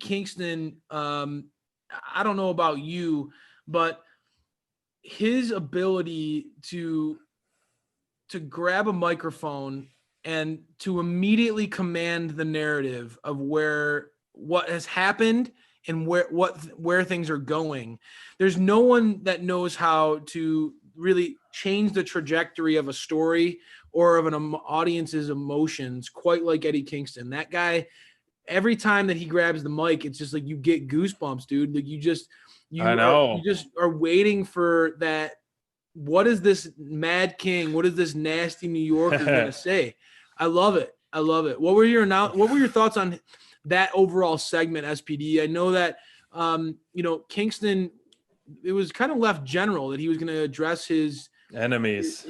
Kingston, I don't know about you, but his ability to grab a microphone and to immediately command the narrative of what has happened and where things are going. There's no one that knows how to really change the trajectory of a story or of an audience's emotions quite like Eddie Kingston. That guy, every time that he grabs the mic, it's just like you get goosebumps, dude. Like you just are waiting for that. What is this Mad King? What is this nasty New Yorker gonna say? I love it. What were your thoughts on that overall segment, SPD? I know that Kingston, it was kind of left general that he was going to address his enemies,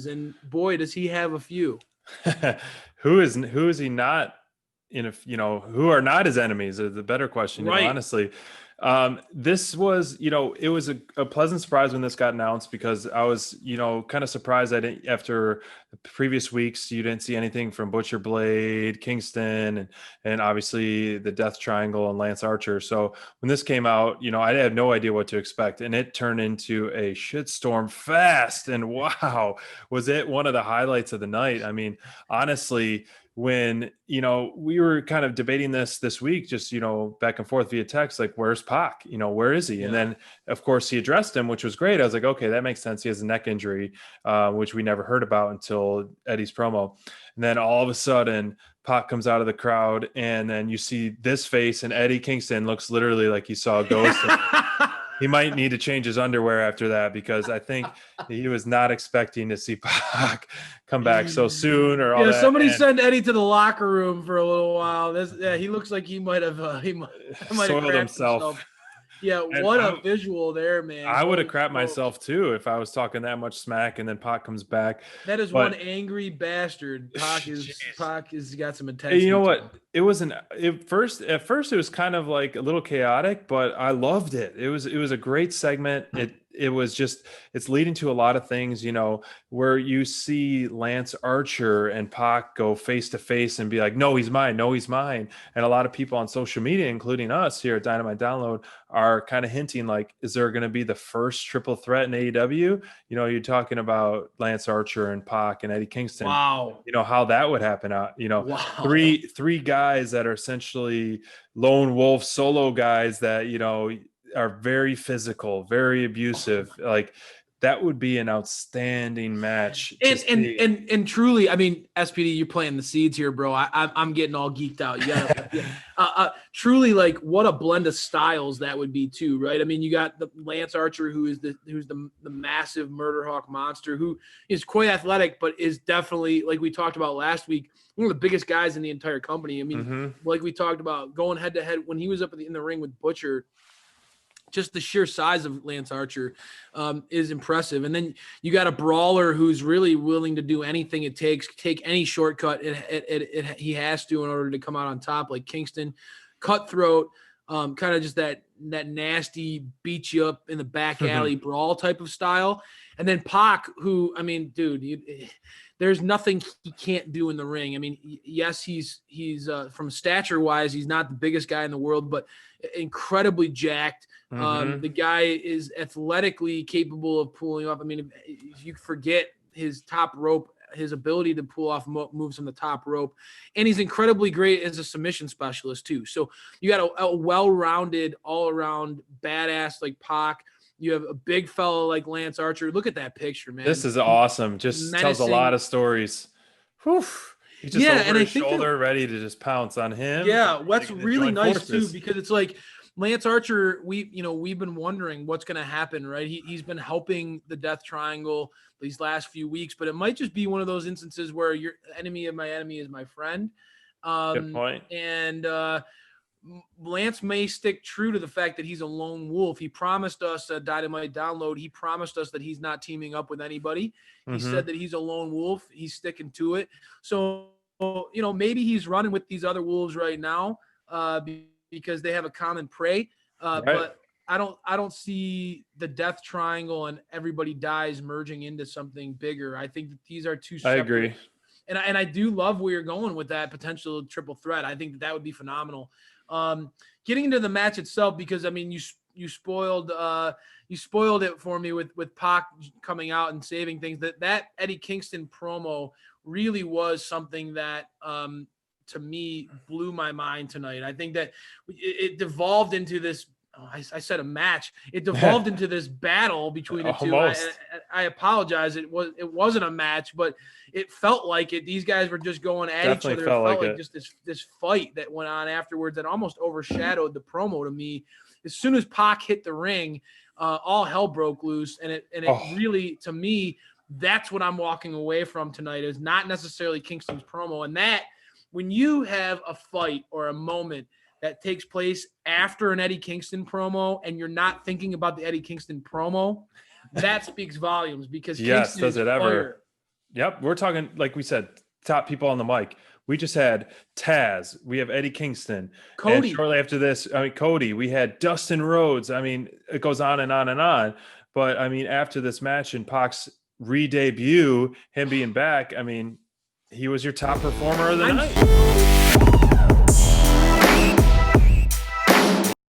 and boy, does he have a few. Who is he not? Who are not his enemies is the better question, right? Honestly. This was, it was a pleasant surprise when this got announced, because I was, kind of surprised that after the previous weeks, you didn't see anything from Butcher Blade, Kingston, and obviously the Death Triangle and Lance Archer. So when this came out, I had no idea what to expect, and it turned into a shitstorm fast. And wow, was it one of the highlights of the night? I mean, honestly, when, we were kind of debating this week, just, back and forth via text, like, where's PAC? Where is he? Yeah. And then, of course, he addressed him, which was great. I was like, okay, that makes sense. He has a neck injury, which we never heard about until Eddie's promo. And then all of a sudden, PAC comes out of the crowd, and then you see this face, and Eddie Kingston looks literally like he saw a ghost. He might need to change his underwear after that, because I think he was not expecting to see PAC come back so soon, or all that. Somebody send Eddie to the locker room for a little while. He looks like he might have soiled himself. Yeah, what a visual there, man. I would have crapped myself too if I was talking that much smack, and then PAC comes back. That is one angry bastard. PAC has got some intensity. You know what? At first it was kind of like a little chaotic, but I loved it. It was a great segment. It's leading to a lot of things, where you see Lance Archer and PAC go face to face and be like, no, he's mine. And a lot of people on social media, including us here at Dynamite Download, are kind of hinting like, is there going to be the first triple threat in AEW? You're talking about Lance Archer and PAC and Eddie Kingston. Wow. How that would happen. Wow. Three guys that are essentially lone wolf solo guys that, are very physical, very abusive. Like, that would be an outstanding match. And truly, I mean, SPD, you're planting the seeds here, bro. I'm getting all geeked out. Yeah. Truly, like, what a blend of styles that would be too, right? I mean, you got the Lance Archer, who's the massive Murder Hawk monster, who is quite athletic, but is definitely, like we talked about last week, one of the biggest guys in the entire company. I mean, like we talked about, going head to head when he was up in the ring with Butcher. Just the sheer size of Lance Archer is impressive. And then you got a brawler who's really willing to do anything it takes, take any shortcut he has to in order to come out on top, like Kingston. Cutthroat, kind of just that nasty beat you up in the back alley brawl type of style. And then PAC, who, I mean, dude, there's nothing he can't do in the ring. I mean, yes, he's from stature wise, he's not the biggest guy in the world, but incredibly jacked. The guy is athletically capable of pulling off. I mean, if you forget his top rope, his ability to pull off moves from the top rope, and he's incredibly great as a submission specialist too. So you got a well-rounded, all-around badass like PAC. You have a big fellow like Lance Archer. Look at that picture, man. This is awesome. Just menacing. Tells a lot of stories. Whew. He's just over his shoulder, ready to just pounce on him. Yeah, what's really nice too, because it's like Lance Archer, we've been wondering what's going to happen, right? He's been helping the Death Triangle these last few weeks, but it might just be one of those instances where your enemy of my enemy is my friend. Good point. And Lance may stick true to the fact that he's a lone wolf. He promised us a Dynamite Download. He promised us that he's not teaming up with anybody. He said that he's a lone wolf. He's sticking to it. So, maybe he's running with these other wolves right now because they have a common prey. Right. But I don't see the Death Triangle and everybody dies merging into something bigger. I think that these are two separate. I agree. And I do love where you're going with that potential triple threat. I think that would be phenomenal. Getting into the match itself, because I mean, you spoiled it for me with Pac coming out and saving things. That Eddie Kingston promo really was something that to me blew my mind tonight. I think that it devolved into this. Oh, I said a match. It devolved into this battle between the two. I apologize. It wasn't a match, but it felt like it. These guys were just going at each other. It felt like just this fight that went on afterwards that almost overshadowed the promo to me. As soon as Pac hit the ring, all hell broke loose, and it really, to me, that's what I'm walking away from tonight, is not necessarily Kingston's promo. And that when you have a fight or a moment that takes place after an Eddie Kingston promo and you're not thinking about the Eddie Kingston promo, that speaks volumes, because yes, Kingston does it ever? Fire. Yep, we're talking, like we said, top people on the mic. We just had Taz. We have Eddie Kingston. Cody. And shortly after this, Cody. We had Dustin Rhodes. I mean, it goes on and on and on. But, I mean, after this match and Pac's re-debut, him being back, I mean, he was your top performer of the night.